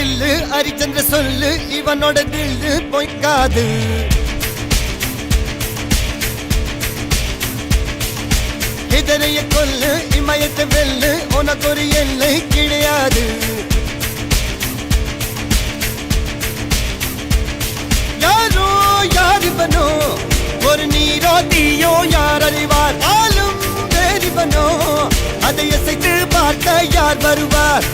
வில்லு ஹரிச்சந்திர சொல்லு இவனோட தில்லு பொய்க்காது இதனைய கொல்லு இமயத்தை வெல்லு உனக்கு ஒரு எல்லை கிடையாது யாரோ யாரிவனோ ஒரு நீரோ தீயோ யார் அறிவார் ஆளும் வேறிவனோ அதை அசைத்து பார்க்க யார் வருவார்